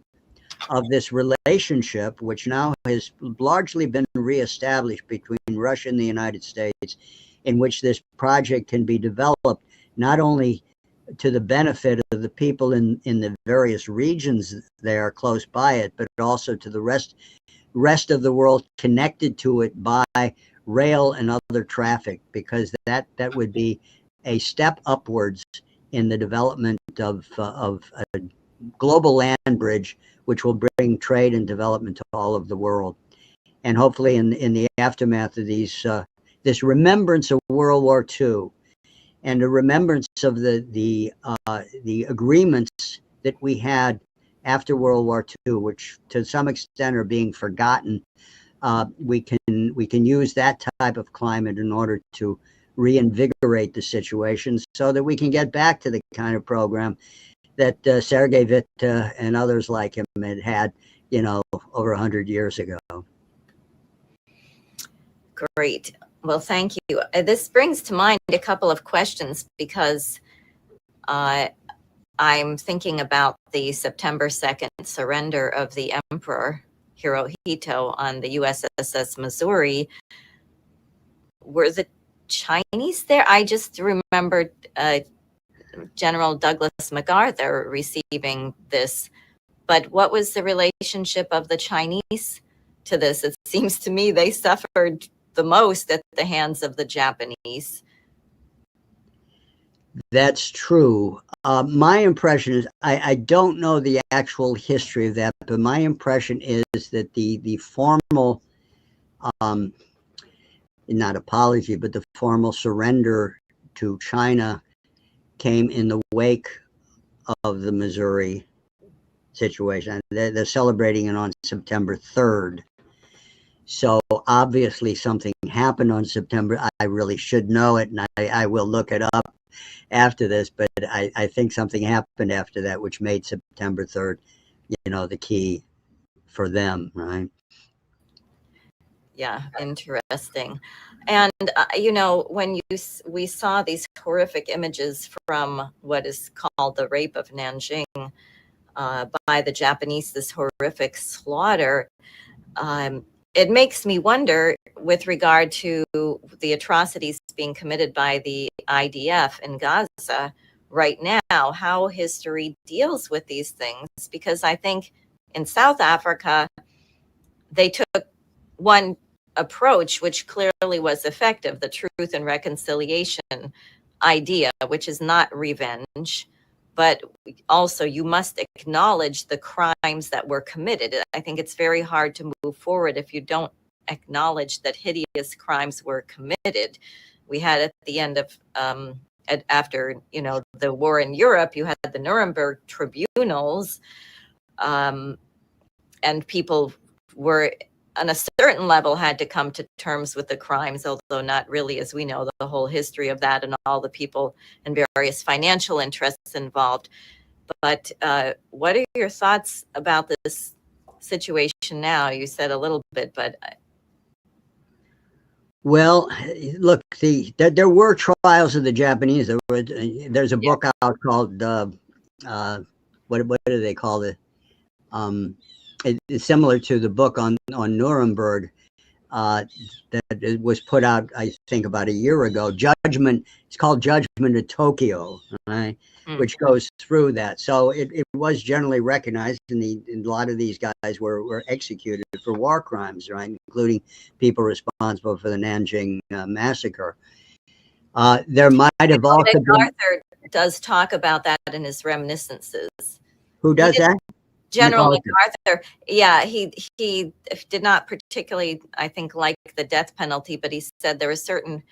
of this relationship, which now has largely been reestablished between Russia and the United States, in which this project can be developed not only to the benefit of the people in the various regions there close by it, but also to the rest of the world connected to it by rail and other traffic, because that would be a step upwards in the development of a global land bridge, which will bring trade and development to all of the world. And hopefully in the aftermath of this remembrance of World War II and a remembrance of the agreements that we had after World War II, which to some extent are being forgotten, we can use that type of climate in order to reinvigorate the situation so that we can get back to the kind of program that Sergei Witt and others like him had over 100 years ago. Great. Well, thank you. This brings to mind a couple of questions, because I'm thinking about the September 2nd surrender of the Emperor Hirohito on the USS Missouri. Were the Chinese there? I just remembered General Douglas MacArthur receiving this. But what was the relationship of the Chinese to this? It seems to me they suffered the most at the hands of the Japanese. That's true. My impression is, I don't know the actual history of that, but my impression is that the formal, not apology, but the formal surrender to China came in the wake of the Missouri situation. They're celebrating it on September 3rd. So obviously something happened on September. I really should know it, and I will look it up after this, but I think something happened after that, which made September 3rd, the key for them, right? Yeah, interesting. And when we saw these horrific images from what is called the rape of Nanjing by the Japanese, this horrific slaughter, it makes me wonder, with regard to the atrocities being committed by the IDF in Gaza right now, how history deals with these things. Because I think in South Africa, they took one approach which clearly was effective, the truth and reconciliation idea, which is not revenge, but also you must acknowledge the crimes that were committed. I think it's very hard to move forward if you don't acknowledge that hideous crimes were committed. We had at the end of after the war in Europe, you had the Nuremberg tribunals, and people were on a certain level had to come to terms with the crimes, although not really, as we know, the whole history of that and all the people and various financial interests involved. But what are your thoughts about this situation now? You said a little bit, but well, look, there were trials of the Japanese. There's a book out called what do they call it? It's similar to the book on Nuremberg that it was put out, I think, about a year ago. Judgment. It's called Judgment of Tokyo, right? Which goes through that. So it was generally recognized, and a lot of these guys were executed for war crimes, right? Including people responsible for the Nanjing massacre. There might have also been. Arthur does talk about that in his reminiscences. Who does that? General MacArthur, yeah, he did not particularly, I think, like the death penalty, but he said there was certain,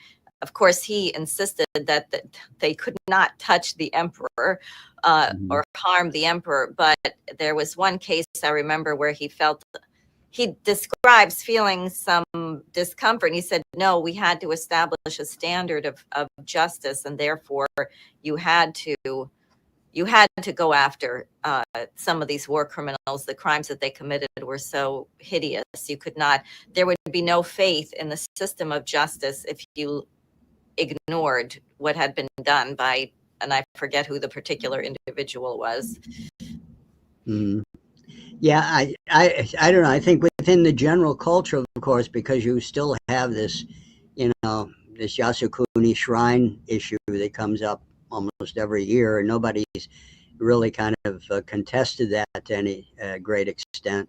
of course, he insisted that they could not touch the emperor or harm the emperor. But there was one case I remember where he describes feeling some discomfort. And he said, no, we had to establish a standard of justice, and therefore you had to go after some of these war criminals. The crimes that they committed were so hideous. There would be no faith in the system of justice if you ignored what had been done by, and I forget who the particular individual was. Yeah, I don't know. I think within the general culture, of course, because you still have this, this Yasukuni shrine issue that comes up almost every year, and nobody's really kind of contested that to any great extent.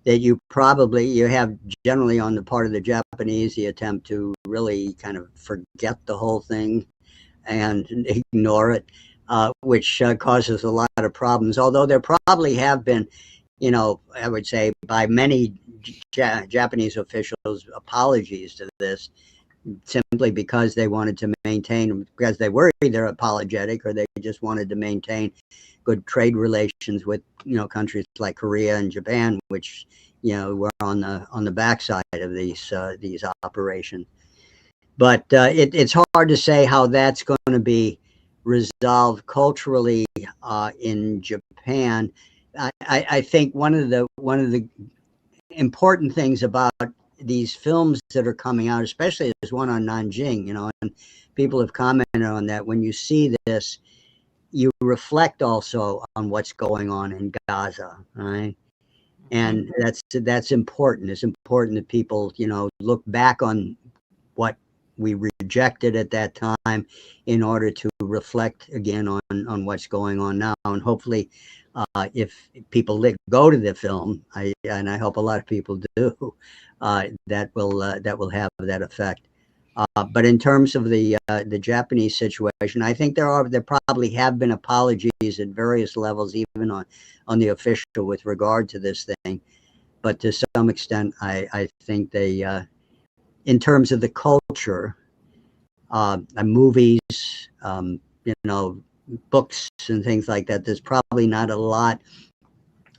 That you have generally on the part of the Japanese the attempt to really kind of forget the whole thing and ignore it, which causes a lot of problems. Although there probably have been, I would say by many Japanese officials, apologies to this, simply because they wanted to maintain, because they were either apologetic or they just wanted to maintain good trade relations with countries like Korea and Japan, which were on the backside of these operations. But it's hard to say how that's going to be resolved culturally in Japan. I think one of the important things about these films that are coming out, especially there's one on Nanjing, and people have commented on that. When you see this, you reflect also on what's going on in Gaza, right? And that's important. It's important that people, look back on what we rejected at that time in order to reflect again on what's going on now. And hopefully, if people go to the film, and I hope a lot of people do, that will have that effect. But in terms of the Japanese situation, I think there probably have been apologies at various levels, even on the official, with regard to this thing. But to some extent, I think they, in terms of the culture, movies, books and things like that, there's probably not a lot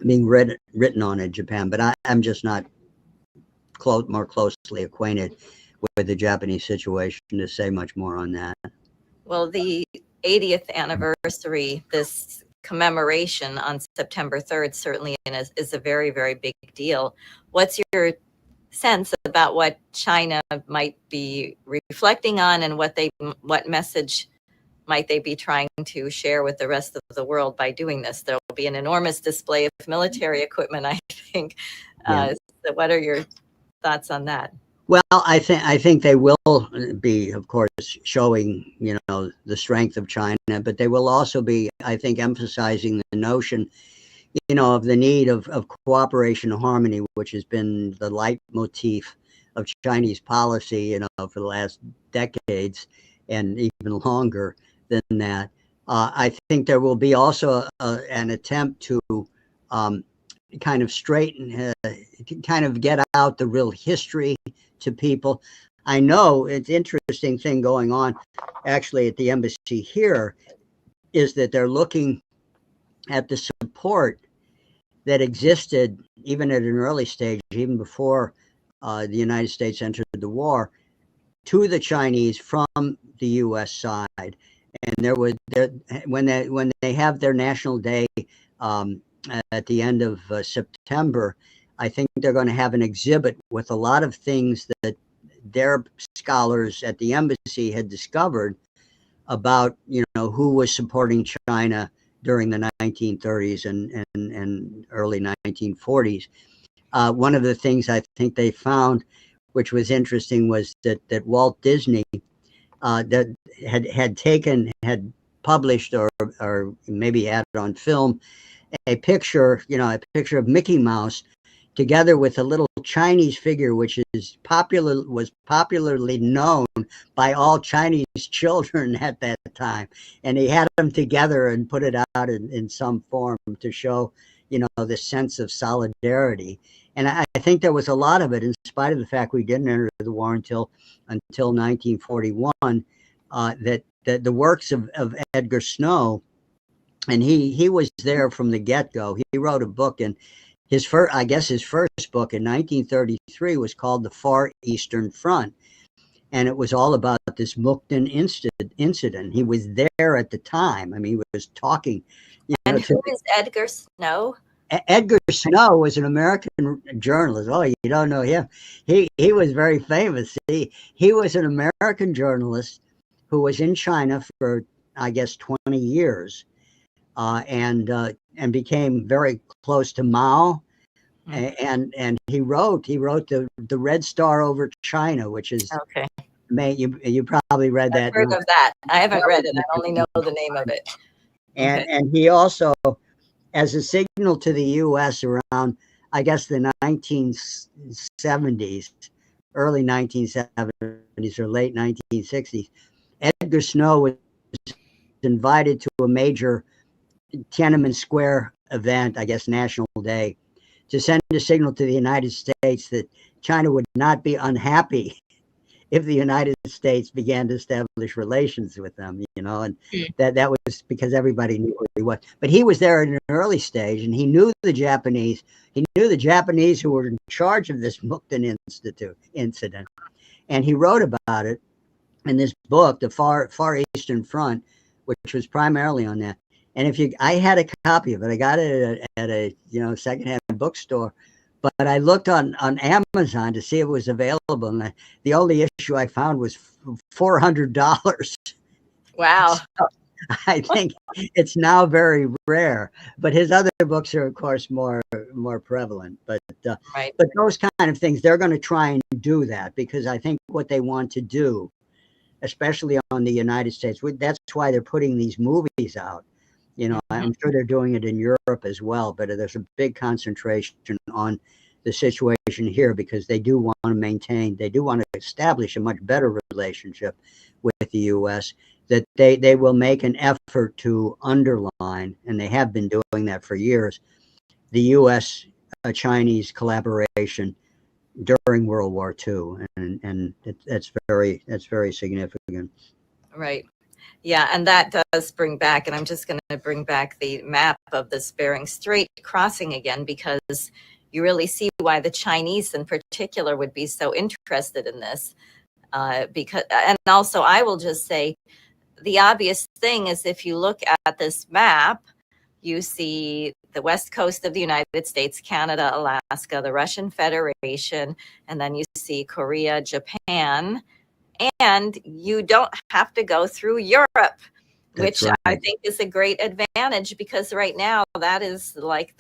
being written on in Japan. But I'm just not more closely acquainted with the Japanese situation to say much more on that. Well, the 80th anniversary, this commemoration on September 3rd, certainly is a very, very big deal. What's your sense about what China might be reflecting on, and what message might they be trying to share with the rest of the world by doing this? There will be an enormous display of military equipment, I think. Yeah. So what are your thoughts on that? Well, I think they will be, of course, showing, the strength of China, but they will also be, I think, emphasizing the notion, of the need of cooperation and harmony, which has been the leitmotif of Chinese policy, for the last decades and even longer than that. I think there will be also an attempt to kind of straighten, kind of get out the real history to people. I know it's interesting thing going on actually at the embassy here is that they're looking at the support that existed even at an early stage, even before the United States entered the war, to the Chinese from the U.S. side. And when they have their National Day at the end of September, I think they're going to have an exhibit with a lot of things that their scholars at the embassy had discovered about, who was supporting China during the 1930s and early 1940s. One of the things I think they found, which was interesting, was that Walt Disney that had published or maybe had on film a picture of Mickey Mouse together with a little Chinese figure, which was popularly known by all Chinese children at that time. And he had them together and put it out in some form to show, the sense of solidarity. And I think there was a lot of it, in spite of the fact we didn't enter the war until 1941, that the works of Edgar Snow, and he was there from the get-go. He wrote a book, and his first book in 1933 was called The Far Eastern Front. And it was all about this Mukden incident. He was there at the time. I mean, he was talking. And who is Edgar Snow? Edgar Snow was an American journalist. Oh, you don't know him. He was very famous. He was an American journalist who was in China for, I guess, 20 years. And became very close to Mao, and he wrote the Red Star over China, which is okay. You probably read that. I've heard of that. I haven't read it. I only know the name of it. And he also, as a signal to the U.S. around, I guess, the 1970s, early 1970s or late 1960s, Edgar Snow was invited to a major Tiananmen Square event, I guess National Day, to send a signal to the United States that China would not be unhappy if the United States began to establish relations with them, and that was because everybody knew who he was. But he was there at an early stage, and he knew the Japanese. He knew the Japanese who were in charge of this Mukden incident, and he wrote about it in this book, The Far Eastern Front, which was primarily on that. And I had a copy of it. I got it at a secondhand bookstore, but I looked on Amazon to see if it was available, and the only issue I found was $400. Wow! So I think it's now very rare. But his other books are, of course, more prevalent. But right. But those kind of things, they're going to try and do that, because I think what they want to do especially on the United States. That's why they're putting these movies out. You know, I'm sure they're doing it in Europe as well, but there's a big concentration on the situation here because they do want to maintain, they do want to establish a much better relationship with the U.S., that they will make an effort to underline, and they have been doing that for years, the U.S.-Chinese collaboration during World War II, and that's very significant. Right. Yeah, and that does bring back, and I'm just going to bring back the map of this Bering Strait crossing again, because you really see why the Chinese in particular would be so interested in this. Because, and also I will just say, the obvious thing is if you look at this map, you see the west coast of the United States, Canada, Alaska, the Russian Federation, and then you see Korea, Japan, and you don't have to go through Europe, which I think is a great advantage, because right now that is like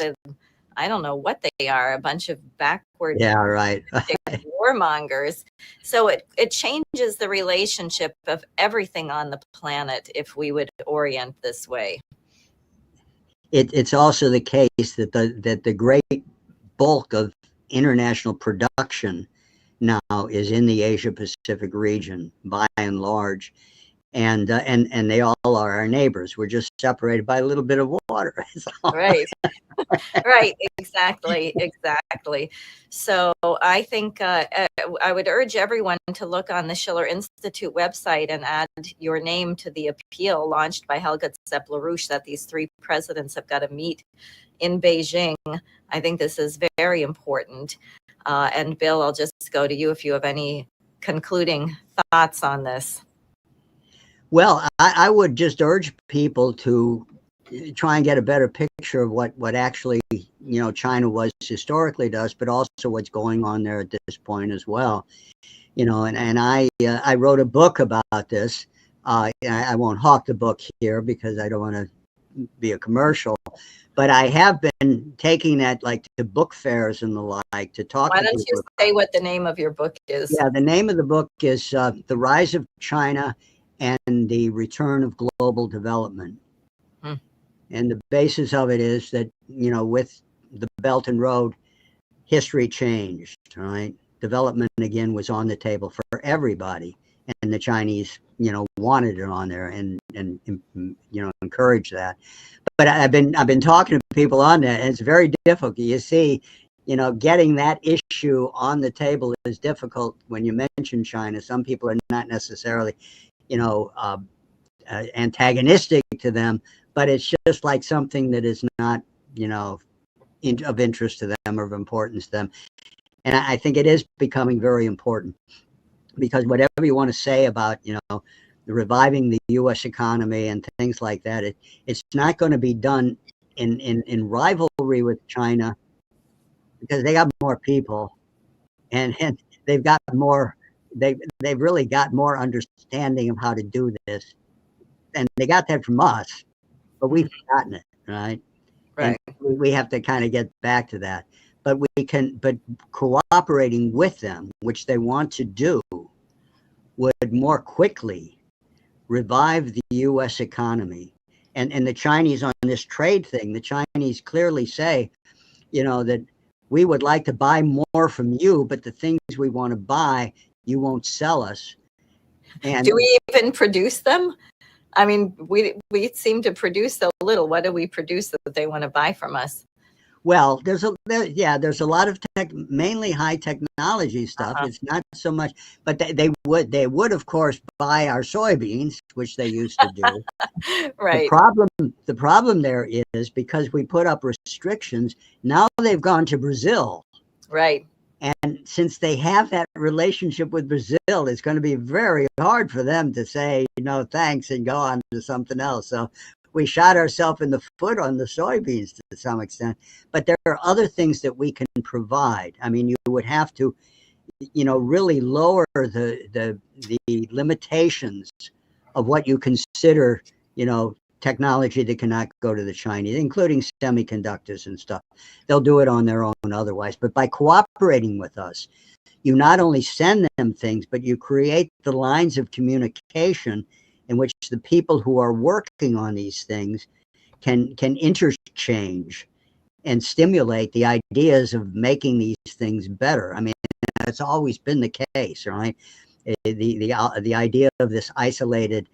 I don't know what they are, a bunch of backward warmongers. So it changes the relationship of everything on the planet if we would orient this way. It's also the case that the great bulk of international production now is in the Asia Pacific region by and large, and they all are our neighbors. We're just separated by a little bit of water. Right. Right. Exactly. So I think I would urge everyone to look on the Schiller Institute website and add your name to the appeal launched by Helga Zepp-LaRouche that these three presidents have got to meet in Beijing. I think this is very important. And Bill, I'll just go to you if you have any concluding thoughts on this. Well, I would just urge people to try and get a better picture of what actually, you know, China was historically to us, but also what's going on there at this point as well. You know, and I wrote a book about this. I won't hawk the book here because I don't want to be a commercial, but I have been taking that like to book fairs and the like to talk. Why don't you say what the name of your book is? Yeah, the name of the book is The Rise of China and the Return of Global Development. And the basis of it is that, you know, with the Belt and Road, history changed, right? Development again was on the table for everybody, and the Chinese, you know, wanted it on there and you know, encouraged that. But I've been talking to people on that, and it's very difficult. You see, you know, getting that issue on the table is difficult when you mention China. Some people are not necessarily, you know, antagonistic to them, but it's just like something that is not, you know, of interest to them or of importance to them. And I think it is becoming very important, because whatever you want to say about, you know, reviving the U.S. economy and things like that, it's not going to be done in rivalry with China, because they got more people and they've got more, they've really got more understanding of how to do this. And they got that from us, but we've forgotten it, right? Right. And we have to kind of get back to that. But but cooperating with them, which they want to do, would more quickly revive the U.S. economy. And the Chinese on this trade thing, the Chinese clearly say, you know, that we would like to buy more from you, but the things we want to buy, you won't sell us. And do we even produce them? I mean, we seem to produce so little. What do we produce that they want to buy from us? Well, there's a lot of mainly high technology stuff. It's not so much, but they would of course buy our soybeans, which they used to do. Right. The problem there is because we put up restrictions. Now they've gone to Brazil. Right. And since they have that relationship with Brazil, it's going to be very hard for them to say, you know, thanks and go on to something else. So we shot ourselves in the foot on the soybeans to some extent. But there are other things that we can provide. I mean, you would have to, you know, really lower the limitations of what you consider, you know, technology that cannot go to the Chinese, including semiconductors and stuff. They'll do it on their own otherwise. But by cooperating with us, you not only send them things, but you create the lines of communication in which the people who are working on these things can interchange and stimulate the ideas of making these things better. I mean, that's always been the case, right? The idea of this isolated,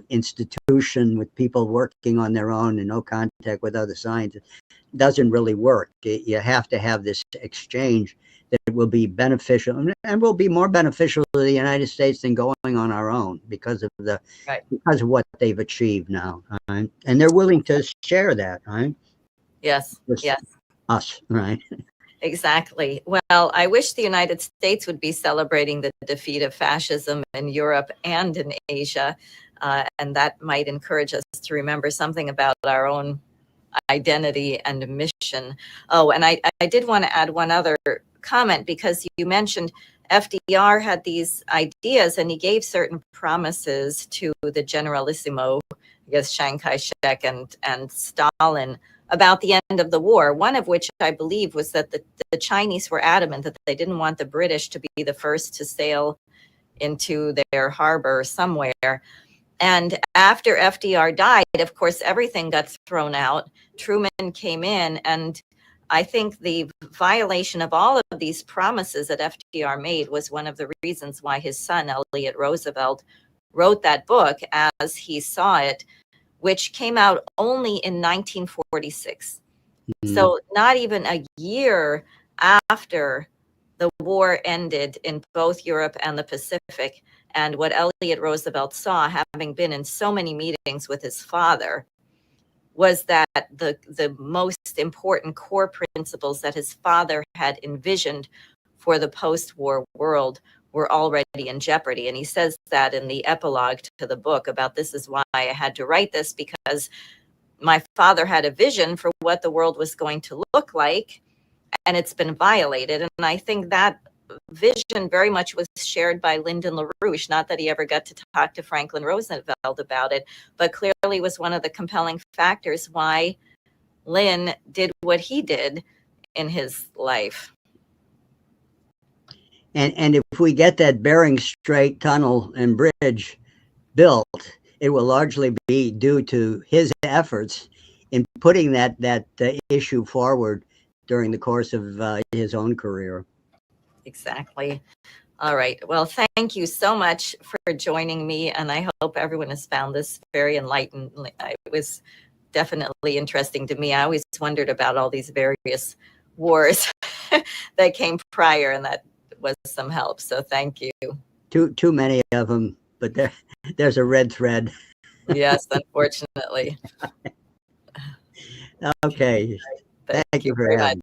institution with people working on their own and no contact with other scientists doesn't really work. You have to have this exchange that will be beneficial and will be more beneficial to the United States than going on our own because of because of what they've achieved now, right? And they're willing to share that, right? Yes. Yes. Us, right? Exactly. Well, I wish the United States would be celebrating the defeat of fascism in Europe and in Asia, and that might encourage us to remember something about our own identity and mission. Oh, and I did want to add one other comment, because you mentioned FDR had these ideas and he gave certain promises to the Generalissimo, I guess Chiang Kai-shek and Stalin, about the end of the war, one of which I believe was that the Chinese were adamant that they didn't want the British to be the first to sail into their harbor somewhere. And after FDR died, of course, everything got thrown out. Truman came in, and I think the violation of all of these promises that FDR made was one of the reasons why his son, Elliot Roosevelt, wrote that book As He Saw It, which came out only in 1946. Mm-hmm. So not even a year after the war ended in both Europe and the Pacific. And what Elliot Roosevelt saw, having been in so many meetings with his father, was that the most important core principles that his father had envisioned for the post-war world were already in jeopardy. And he says that in the epilogue to the book about this is why I had to write this, because my father had a vision for what the world was going to look like, and it's been violated. And I think that vision very much was shared by Lyndon LaRouche. Not that he ever got to talk to Franklin Roosevelt about it, but clearly was one of the compelling factors why Lynn did what he did in his life. And if we get that Bering Strait tunnel and bridge built, it will largely be due to his efforts in putting that issue forward during the course of his own career. Exactly. All right. Well, thank you so much for joining me, and I hope everyone has found this very enlightening. It was definitely interesting to me. I always wondered about all these various wars that came prior, and that was some help. So thank you. Too many of them, but there's a red thread. Yes, unfortunately. Okay. Thank you for very having me.